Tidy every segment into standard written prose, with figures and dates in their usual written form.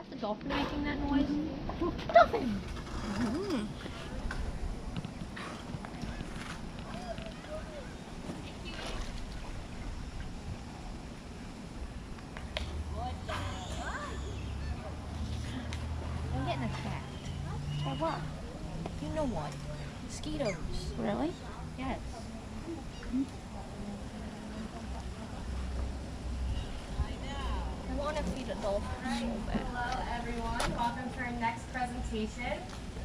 that the dolphin making that noise? Dolphin! Mm. I'm getting attacked. By what? You know what? Mosquitoes. Really? Yes. I want to feed a dolphin so bad. Hello everyone, welcome to our next presentation.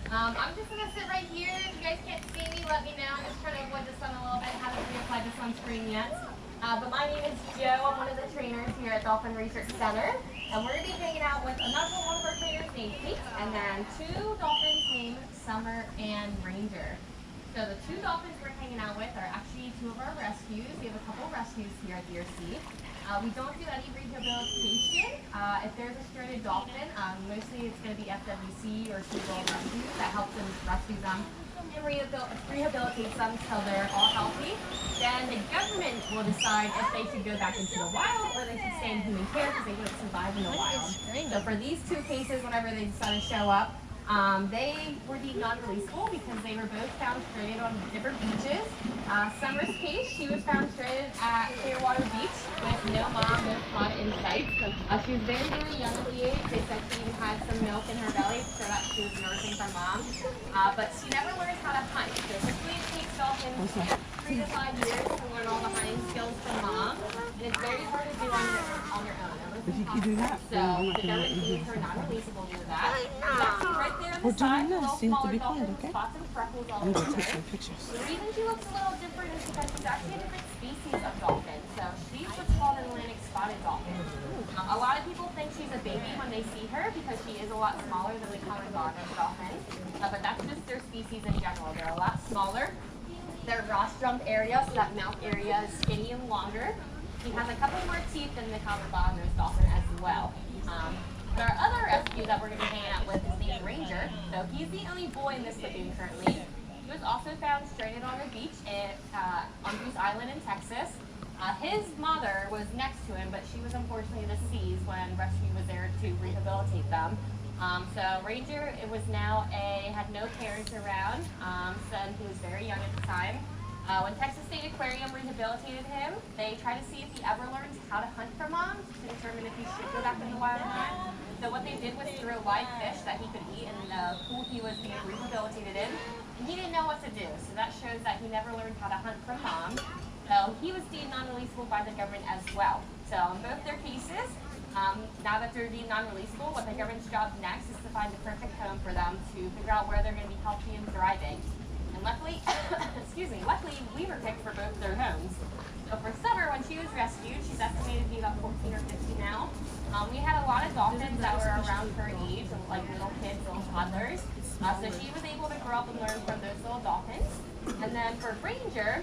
I'm just going to sit right here. If you guys can't see me, let me know. I'm just trying to avoid the sun a little bit. I haven't reapplied this on screen yet. But my name is Joe. I'm one of the trainers here at Dolphin Research Center. And we're going to be hanging out with another one of our trainers named Kate, and then two dolphins named Summer and Ranger. So the two dolphins we're hanging out with are actually two of our rescues. We have a couple rescues here at DRC. We don't do any rehabilitation. If there's a stranded dolphin, mostly it's going to be FWC or Seagull Rescue that helps them rescue them and rehabilitate them until they're all healthy. Then the government will decide if they should go back into the wild or they should stay in human care because they wouldn't survive in the wild. So for these two cases, whenever they decide to show up, they were deemed non-releasable because they were both found stranded on different beaches. Summer's case, she was found stranded at Clearwater Beach with no mom, no pod in sight. She was very, very young at the age. They said she even had some milk in her belly so that she was nursing from mom. But she never learned how to hunt. So typically it takes dolphins 3 to 5 years to learn all the hunting skills from mom. And it's very hard to do on your own. If you can do that, So the government deems her non-releasable due to that. That's right there on the side, little smaller dolphins, spots and freckles all over her. pictures. The reason she looks a little different is because she's actually a different species of dolphin. So she's what's called an Atlantic spotted dolphin. A lot of people think she's a baby when they see her because she is a lot smaller than the common bognose dolphin. But that's just their species in general. They're a lot smaller. Their rostrum area, so that mouth area, is skinny and longer. She has a couple more teeth than the common bognose dolphin as well. Our other rescue that we're going to be hanging out with is named Ranger. So he's the only boy in this lagoon currently. He was also found stranded on a beach on Goose Island in Texas. His mother was next to him, but she was unfortunately deceased when rescue was there to rehabilitate them. So Ranger, had no parents around, and he was very young at the time. When Texas State Aquarium rehabilitated him, they tried to see if he ever learns how to hunt for mom to determine if he should go back in the wild or not. So what they did was threw a live fish that he could eat in the pool he was being rehabilitated in, and he didn't know what to do. So that shows that he never learned how to hunt for mom. So he was deemed non-releasable by the government as well. So in both their cases, now that they're deemed non-releasable, what the government's job next is to find the perfect home for them to figure out where they're going to be healthy and thriving. And luckily, luckily we were picked for both their homes. So for Summer, when she was rescued, she's estimated to be about 14 or 15 now. We had a lot of dolphins that were around her age, like little kids, little toddlers. So she was able to grow up and learn from those little dolphins. And then for Ranger,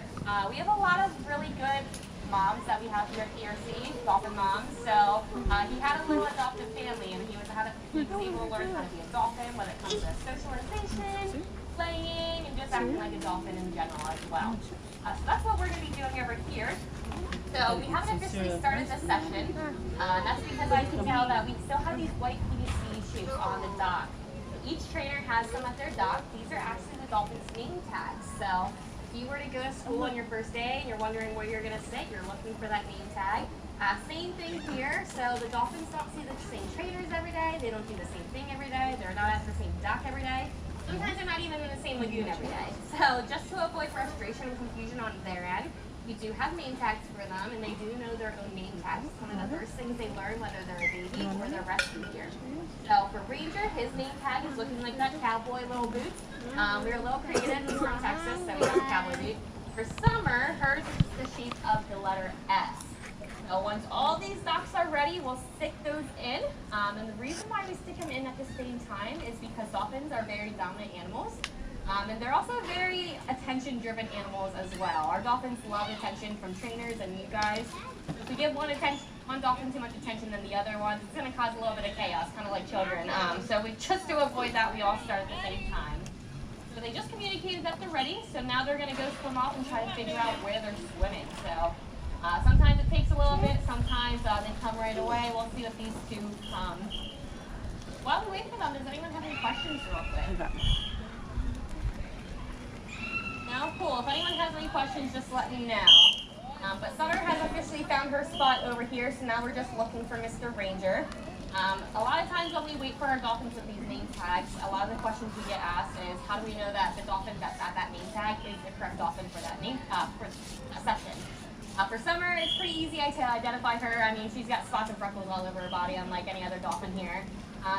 we have a lot of really good moms that we have here at DRC, dolphin moms. So he had a little adoptive family, and he was able to learn how to be a dolphin when it comes to socialization, playing, and just acting like a dolphin in general as well. So that's what we're going to be doing over here. So we haven't officially started this session. That's because I can tell that we still have these white PVC shapes on the dock. Each trainer has some at their dock. These are actually the dolphin's name tags. So if you were to go to school on your first day and you're wondering where you're going to sit, you're looking for that name tag. Same thing here. So the dolphins don't see the same trainers every day. They don't do the same thing every day. They're not at the same dock every day. Sometimes they're not even in the same lagoon every day. So just to avoid frustration and confusion on their end, we do have name tags for them, and they do know their own name tags. It's one of the first things they learn, whether they're a baby or they're rescued here. So for Ranger, his name tag is looking like that cowboy little boots. We were a little creative. He's from Texas, so we have a cowboy boot. For Summer, hers is the shape of the letter S. So once all these docks are ready, we'll stick those in. And the reason why we stick them in at the same time is because dolphins are very dominant animals. And they're also very attention-driven animals as well. Our dolphins love attention from trainers and you guys. If we give one dolphin too much attention than the other ones, it's going to cause a little bit of chaos, kind of like children. So just to avoid that, we all start at the same time. So they just communicated that they're ready, so now they're going to go swim off and try to figure out where they're swimming. So sometimes it takes a little bit, sometimes they come right away. We'll see what these two wait for them, does anyone have any questions real quick? No? Cool. If anyone has any questions, just let me know. But Summer has officially found her spot over here, so now we're just looking for Mr. Ranger. A lot of times when we wait for our dolphins with these name tags, a lot of the questions we get asked is, how do we know that the dolphin that's at that name tag is the correct dolphin for that name for a session? For Summer, it's pretty easy to identify her. I mean, she's got spots and freckles all over her body, unlike any other dolphin here.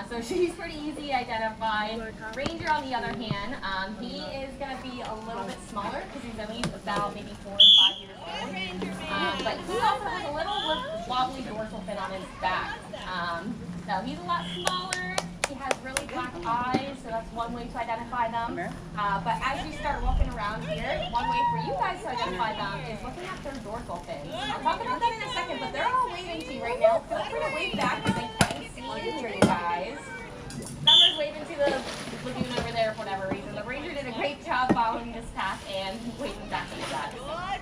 So she's pretty easy to identify. Ranger, on the other hand, he is going to be a little bit smaller because he's only about maybe 4 or 5 years old. But he also has a little wobbly dorsal fin on his back. So he's a lot smaller. He has really black eyes, so that's one way to identify them. But as you start walking around here, one way for you guys to identify them is looking at their dorsal fins. I'll talk about that in a second, but they're all waving to you right now. Feel free to wave back because they can't see and hear you guys. Summer's waving to the lagoon over there for whatever reason. The ranger did a great job following this path and waving back to you guys.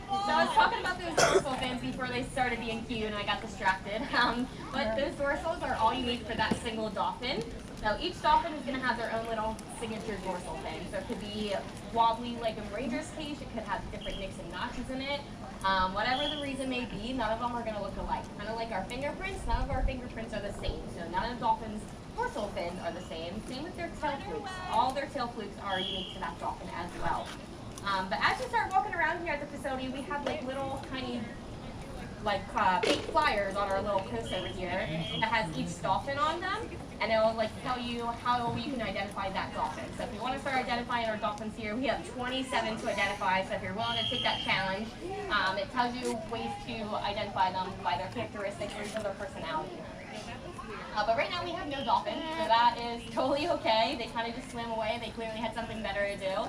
So I was talking about those dorsal fins before they started being cute and I got distracted. But those dorsals are all unique for that single dolphin. So each dolphin is going to have their own little signature dorsal fin. So it could be wobbly like a ranger's cage. It could have different nicks and notches in it. Whatever the reason may be, none of them are going to look alike. Kind of like our fingerprints, none of our fingerprints are the same. So none of the dolphins' dorsal fins are the same. Same with their tail flukes. All their tail flukes are unique to that dolphin as well. But as you start walking around here at the facility, we have like little tiny big flyers on our little post over here that has each dolphin on them, and it'll tell you how you can identify that dolphin. So if you want to start identifying our dolphins here, we have 27 to identify. So if you're willing to take that challenge, it tells you ways to identify them by their characteristics or their personality. But right now we have no dolphin, so that is totally okay. They kind of just swam away. They clearly had something better to do.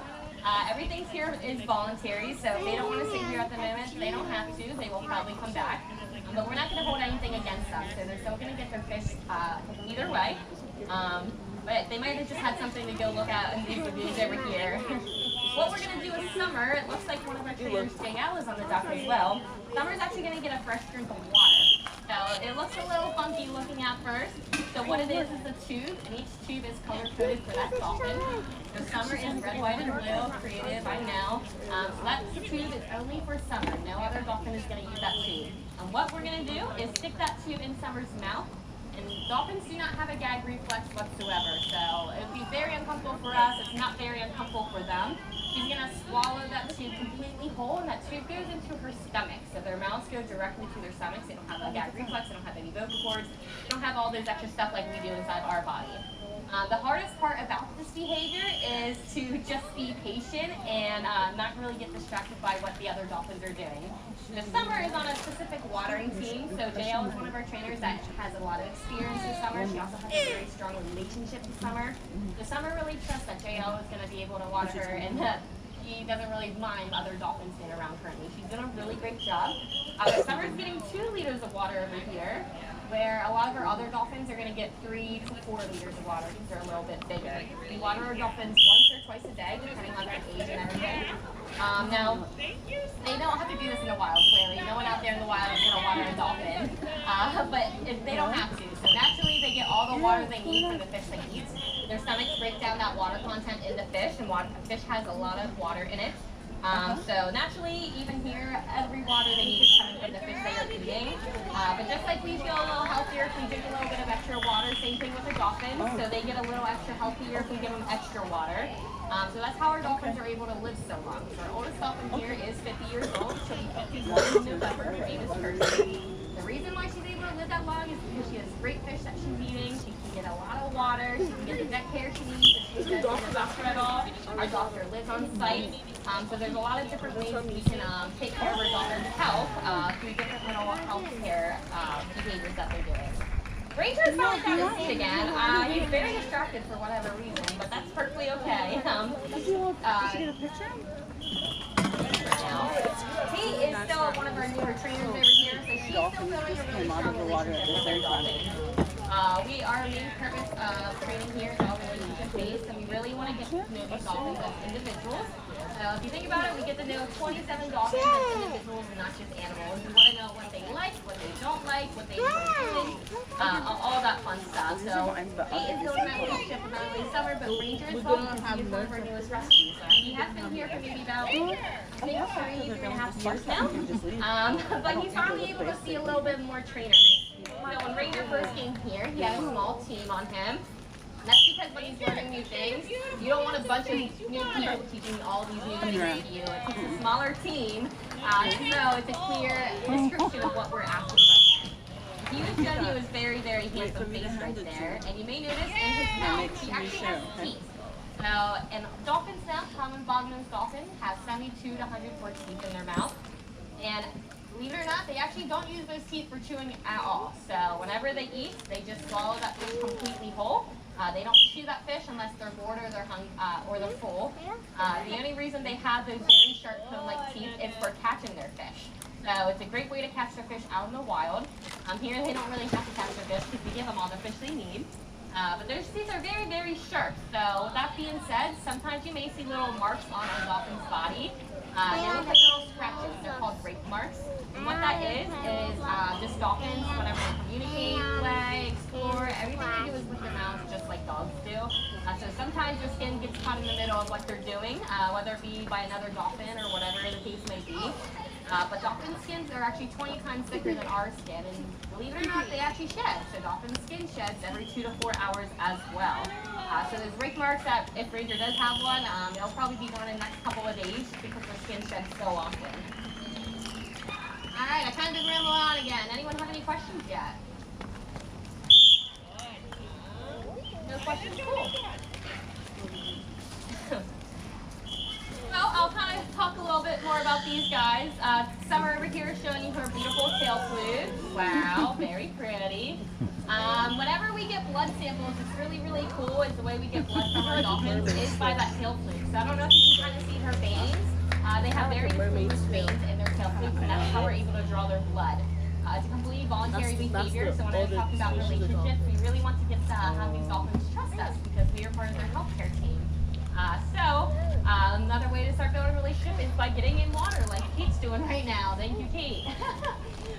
Everything here is voluntary, so if they don't want to stay here at the moment, they don't have to. They will probably come back. But we're not going to hold anything against them, so they're still going to get their fish either way. But they might have just had something to go look at in these lagoons over here. What we're going to do with Summer, it looks like one of our trainers, JL, is on the dock as well. Summer's actually going to get a fresh drink of water. So it looks a little funky looking at first. So what it is a tube, and each tube is color-coded for that dolphin. So Summer is red, white, and blue, created by now. So that tube is only for Summer. No other dolphin is going to use that tube. And what we're going to do is stick that tube in Summer's mouth. And dolphins do not have a gag reflex whatsoever, so it would be very uncomfortable for us. It's not very uncomfortable for them. She's going to swallow that tube completely whole, and that tube goes into her stomach. So their mouths go directly to their stomachs. They don't have a gag reflex. They don't have any vocal cords. They don't have all those extra stuff like we do inside our body. The hardest part about this behavior is to just be patient and not really get distracted by what the other dolphins are doing. The Summer is on a specific watering team, so JL is one of our trainers that has a lot of experience with Summer. She also has a very strong relationship with Summer. So Summer really trusts that JL is going to be able to watch her, and he doesn't really mind other dolphins being around currently. She's doing a really great job. Summer's getting 2 liters of water over here, where a lot of our other dolphins are going to get 3 to 4 liters of water because they're a little bit bigger. We water our dolphins once or twice a day, depending on their age and everything. Now, they don't have to do this in the wild, clearly. No one out there in the wild is going to water a dolphin, but they don't have to. So naturally, they get all the water they need for the fish they eat. Their stomachs break down that water content in the fish, and fish has a lot of water in it. So naturally, even here, every water they need is coming from the fish they are eating. But just like we feel a little healthier if we drink a little bit of extra water, same thing with the dolphins. So they get a little extra healthier if we give them extra water. So that's how our dolphins are able to live so long. So our oldest dolphin here is 50 years old. She'll be 51 in November. Her name is Kirsty. The reason why she's able to live that long is because she has great fish that she's eating. She can get a lot of water. She can get the vet care she needs. If she doesn't doctor at all, our doctor lives on site. So there's a lot of different ways we can take care of our dolphins' health through different little health care behaviors that they're doing. Ranger's finally found his seat again. He's very distracted for whatever reason, but that's perfectly okay. Did you get a picture? Now, he is still one of our newer trainers over here, so she's still building a really strong relationship with their dolphins. Our main purpose of training here is all relationship based, and we really want to to get to know these dolphins as individuals. So if you think about it, we get to know 27 dolphins as individuals and not just animals. We want to know what they like, what they don't like, what they enjoy doing, all that fun stuff. So he is building that relationship with not only Summer, but Ranger as well, because he is one of our newest rescues. He has been here for maybe about, I think, 3.5 years now. But he's finally able to see a little bit more trainers. So when Ranger first came here, he had a small team on him. And that's because when he's learning new things, you don't want a bunch of new people teaching all these new things to you. It's a smaller team, so it's a clear description of what we're asking from him. He was showing you his very, very handsome face right there, and you may notice in his mouth he actually has teeth. So, and dolphins now, common bognose dolphin, have 72 to 104 teeth in their mouth. And believe it or not, they actually don't use those teeth for chewing at all. So whenever they eat, they just swallow that fish completely whole. They don't chew that fish unless they're bored or they're full. The only reason they have those very sharp cone-like teeth is for catching their fish. So it's a great way to catch their fish out in the wild. Here they don't really have to catch their fish because we give them all the fish they need. But their teeth are very, very sharp. So with that being said, sometimes you may see little marks on a dolphin's body. They look like little scratches. They're called break marks. And what that is just dolphins, whenever they communicate, play, explore, everything they do is with their mouths, just like dogs do. So sometimes your skin gets caught in the middle of what they're doing, whether it be by another dolphin or whatever the case may be. But dolphin skins are actually 20 times thicker than our skin, and believe it or not, they actually shed. So dolphin skin sheds every 2 to 4 hours as well. So there's break marks that if Ranger does have one, it'll probably be gone in the next couple of days because their skin sheds so often. All right, I kind of did ramble on again. Anyone have any questions yet? No questions? Cool. Well, I'll kind of talk a little bit more about these guys. Summer over here is showing you her beautiful tail flute. Wow, very pretty. Whenever we get blood samples, it's really, really cool. Is the way we get blood from our dolphins is by that tail flute. So I don't know if you can kind of see her veins. They have very distinguished veins in their tail flukes, and that's how we're able to draw their blood. It's a completely voluntary behavior, so when I talk about relationships, we really want to get to have these dolphins trust us because we are part of their healthcare team. Another way to start building a relationship is by getting in water, like Kate's doing right now. Thank you, Kate.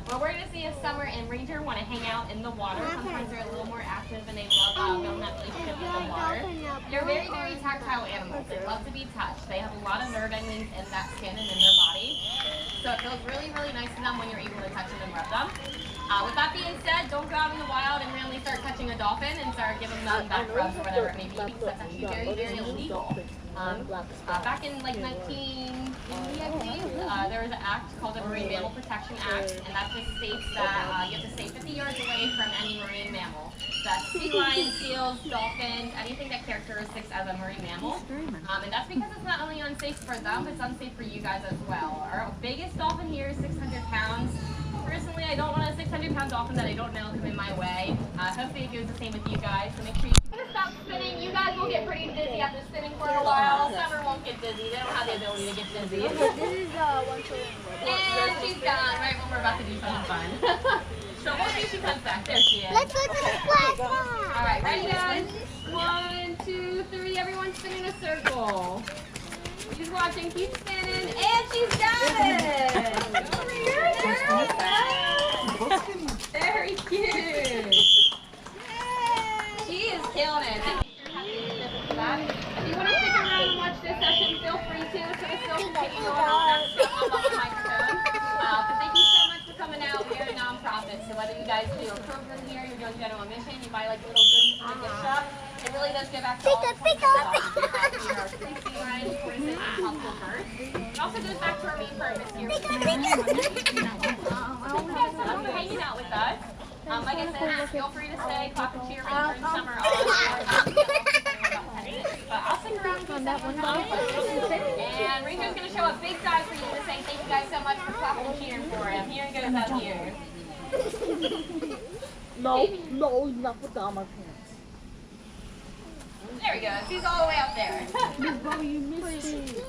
Well, we're going to see if Summer and Ranger want to hang out in the water. Sometimes they're a little more active and they love building that relationship with the water. They're very, very tactile animals. They love to be touched. They have a lot of nerve endings in that skin and in their body. So it feels really, really nice to them when you're able to touch them and rub them. With that being said, don't go out in the wild and randomly start touching a dolphin and start giving them back rubs or whatever it may be, because that's actually very, very illegal. Back in like 1980, I believe, there was an act called the Marine Mammal Protection Act, and that just states that you have to stay 50 yards away from any marine mammal. That's sea lions, seals, dolphins, anything that characteristics as a marine mammal. And that's because it's not only unsafe for them, it's unsafe for you guys as well. Our biggest dolphin here is 600 pounds. Personally, I don't want a 600-pound dolphin that I don't know come in my way. Hopefully it goes the same with you guys. So make sure you stop spinning. You guys will get pretty dizzy after spinning for a while. Summer won't get dizzy. They don't have the ability to get dizzy. This is one children. And she's gone right when we're about to do something fun. So we'll see if she comes back. There she is. Let's look at the flag. All right, ready guys? 1, 2, 3. Everyone spin in a circle. She's watching. Keep spinning. And she's got it. Very cute. She is killing it. If you want to stick around and watch this session, feel free to. So it's still continuing on the microphone. But thank you so much for coming out. We are a nonprofit, so whether you guys do a program here, you're doing general mission, you buy like little goodies from the gift shop, it really does give back to all the people It also goes back to our main purpose here. Thank you so much for hanging out with us. Like I said, feel free to stay, clap and cheer, and turn Summer on. But I'll stick around and keep that one on. And Ringo's going to show a big dive for you to say thank you guys so much for clapping and cheering for him. Here he goes up here. No, not put down my pants. There he goes. He's all the way up there. Miss Bobby, you missed it.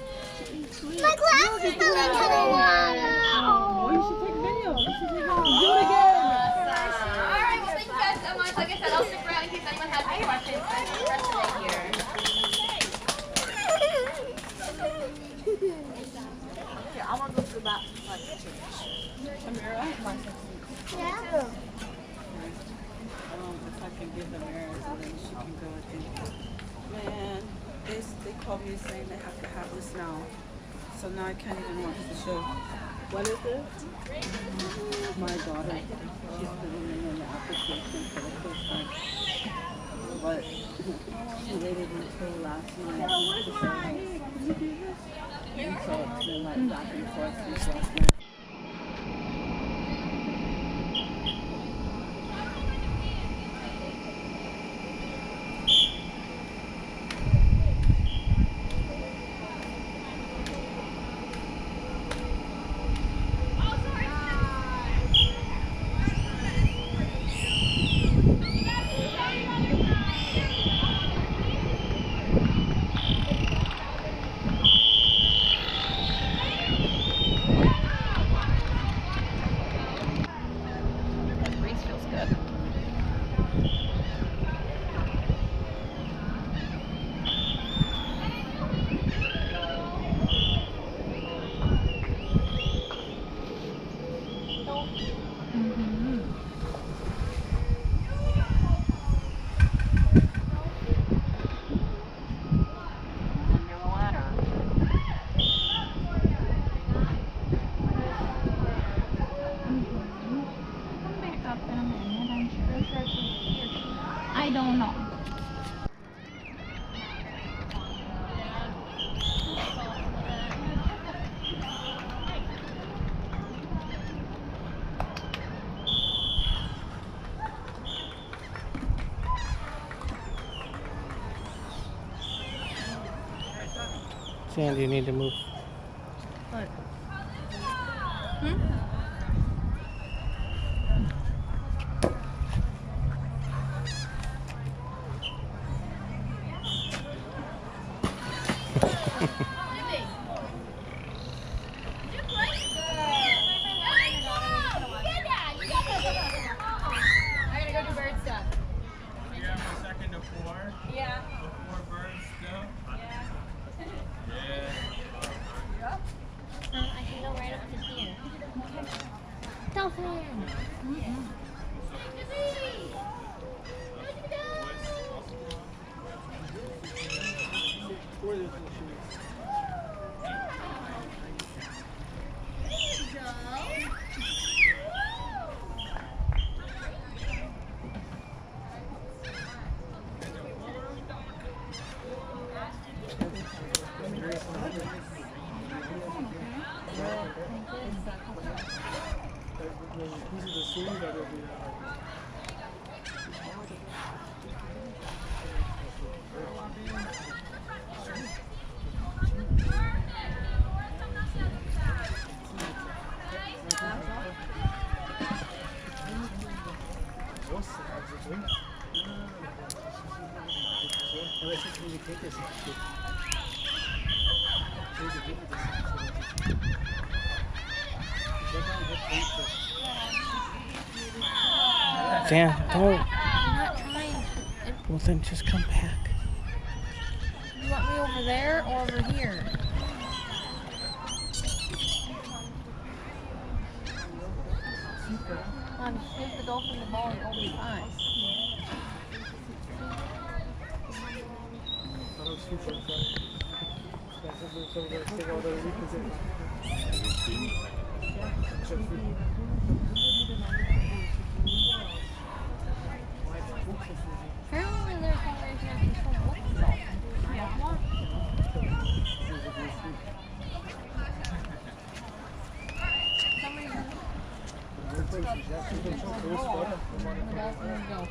My glasses don't into the water. Oh, you should take video. You should take video. Do it again. Awesome. All right. Well, thank you guys so much. Like I said, I'll stick around in case anyone has any questions. Thanks for the rest of the day here. Here, I want to go to the back. Amira? Yeah. If I can give Amira so then she can go, I think. Man, they called me saying they have to have this now. So now I can't even watch the show. What is it? My daughter. She's filling in the application for the first time. But she waited until last night to say, hey, can you do this? And so it's been like back and forth since last night. I don't know. Sandy, you need to move. What? I can go right up to here. Dolphin! Dan, don't. I'm not trying. Well, then just come back. You want me over there or over here? Come on, just give the dolphin the ball and it'll be fine. Apparently there's no way you can control both the dolphins. You don't want to. For some reason, the dolphins go.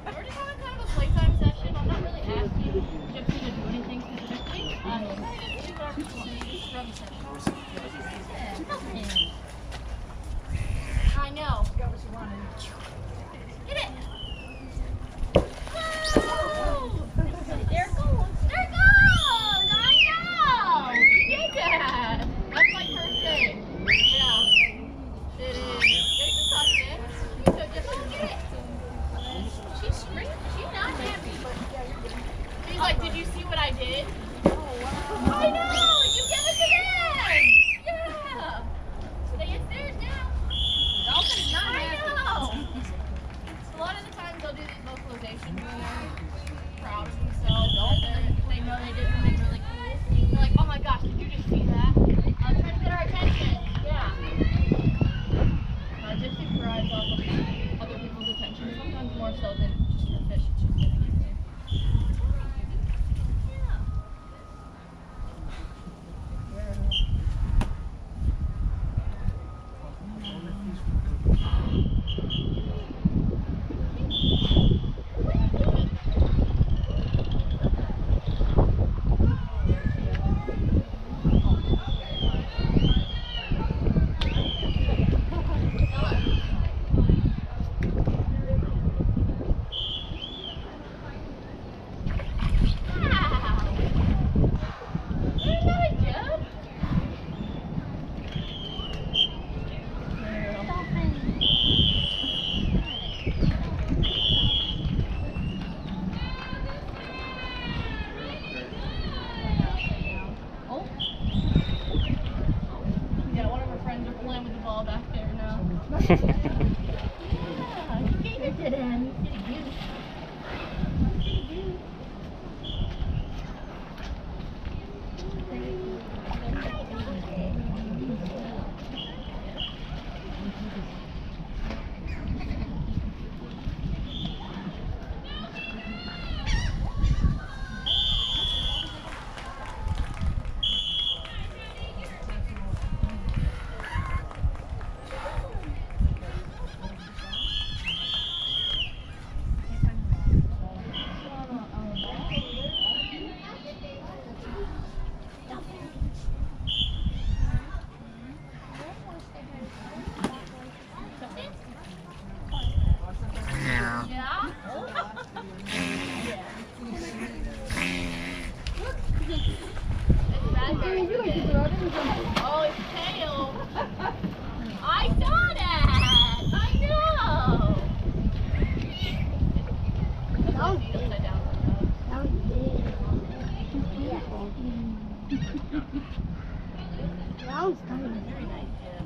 We're just having kind of a playtime session. I'm not really asking Gypsy to do anything specifically. I know. Get it. Woo! There it goes. There it goes. I know. You did that. That's my first thing. Yeah. It is. They can touch it. You could just go get it. She's screaming. She's not happy. She's like, did you see what I did? I know. You give it to them. Yeah. Say it's theirs now. Dolphin's not happy. A lot of the times they'll do these vocalizations when they're proud of themselves. They know they did something really cool. They're like, oh my gosh, did you just see that? Trying to get our attention. Yeah. Gypsy thrives off of other people's attention, sometimes more so than just her fish she's giving it to. Oh, it's tail. I saw that. I know. That was upside down. That was big. Yeah. That was tiny. Very nice. Yeah.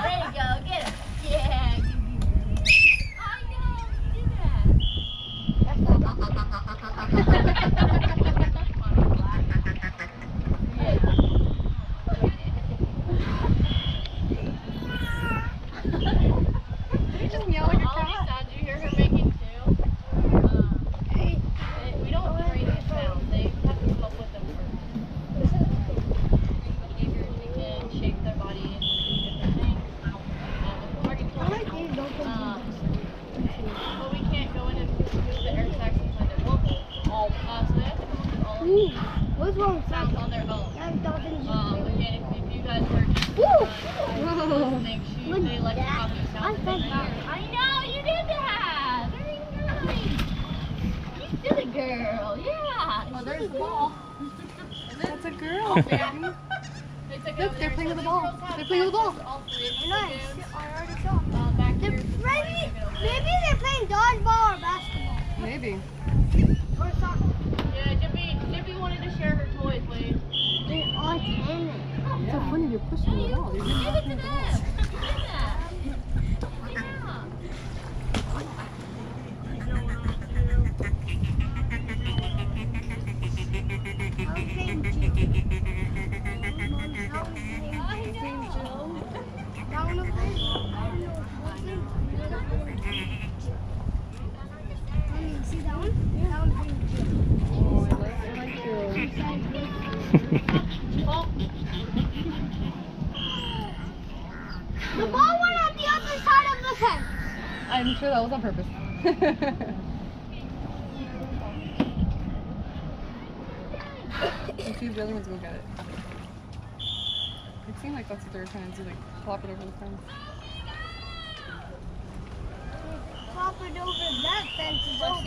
There you go. Get him. Yeah. I know. You did Did you just meow like a all these cat? sounds you hear her making too. We don't create these sounds. They have to come up with them first. Behaviors, they can shape their body and do different things. I like these dolphins. But we can't go in and move the air sacs inside their vocals. So they have to come up with all of Ooh, these what's wrong with sounds that? on their own. That dolphin's Again, if you guys were listening, they like to copy sounds. I know, you did that! Very nice! You silly girl, yeah! Oh, there's the ball. That's a girl, baby. Look, they're playing with the ball. They're playing with the ball. nice. I already saw them. Back here. Maybe they're playing dodgeball or basketball. Maybe. Or soccer. Yeah, Jippy wanted to share her toys, Wade. They are tennis. It's so funny you're pushing the ball. You're Give not it to pushing them! the ball. Give that! Yeah! That one over there? See that one? That one's green. Oh, I like you. Oh, The ball went on the other side of the fence. I'm sure that was on purpose. Let's see if the other ones go get it. It seemed like that's what they were trying to do, like plop it over the fence. Pop it over that fence is over.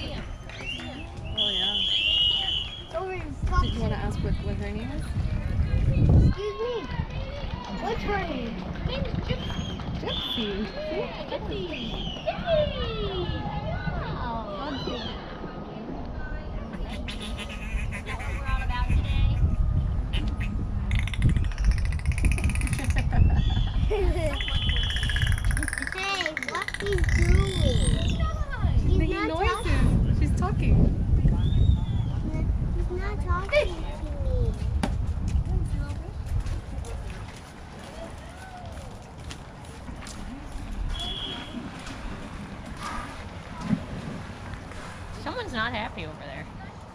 Oh yeah. It's over in Did you want to ask what her name is? Excuse me. What's her name? Gypsy. Hey, what he's doing? He's Making not noises. talking. She's talking. He's not talking to me. Someone's not happy over there.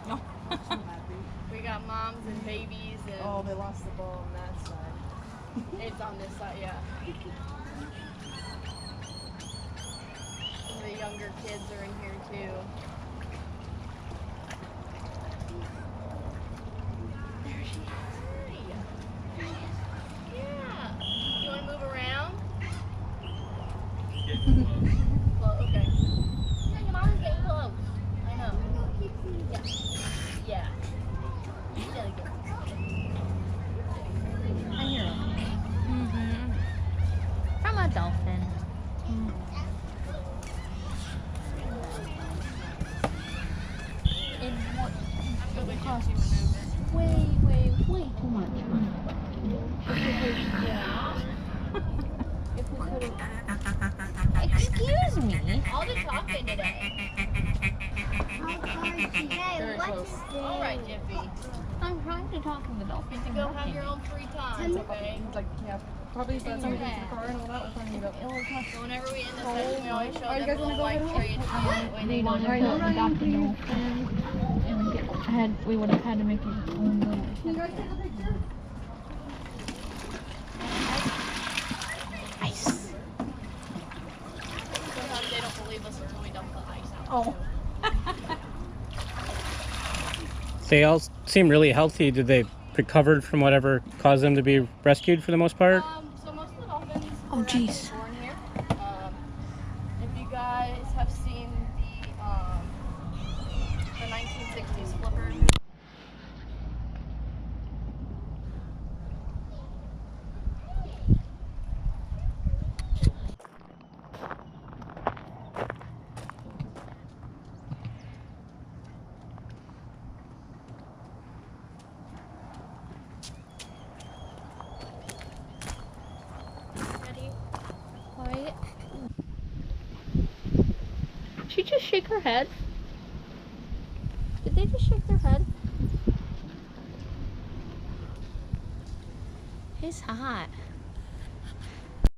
No. We got moms and babies and Oh, they lost the ball on that side. it's on this side, yeah. The younger kids are in here too. There she is. Yeah. You want to move around? Well, okay. Yeah, your mom's getting close. I know. Yeah. Yeah. Really good. I hear him. From a dolphin. And what? It costs way too much. Excuse me. All the talking today. Hey, Very what's close. his All right, name? Jiffy. I'm trying to talk to the dolphin. You go have your own free time, okay? Like, yeah, probably by the time we get to the car and all that, we'll probably meet up. So whenever we end the session, we always show Are you them guys little gonna white go treats when they wanted don't to adopt a dolphin, and we would have had to make it. You guys take a picture? Sometimes they don't believe us until we dump the ice out. Oh. They all seem really healthy. Did they recovered from whatever caused them to be rescued for the most part? So most of the dolphins Oh, were actually jeez. born here. If you guys have seen the 1960s Flipper movie. Quiet. Did she just shake her head? Did they just shake their head? It's hot.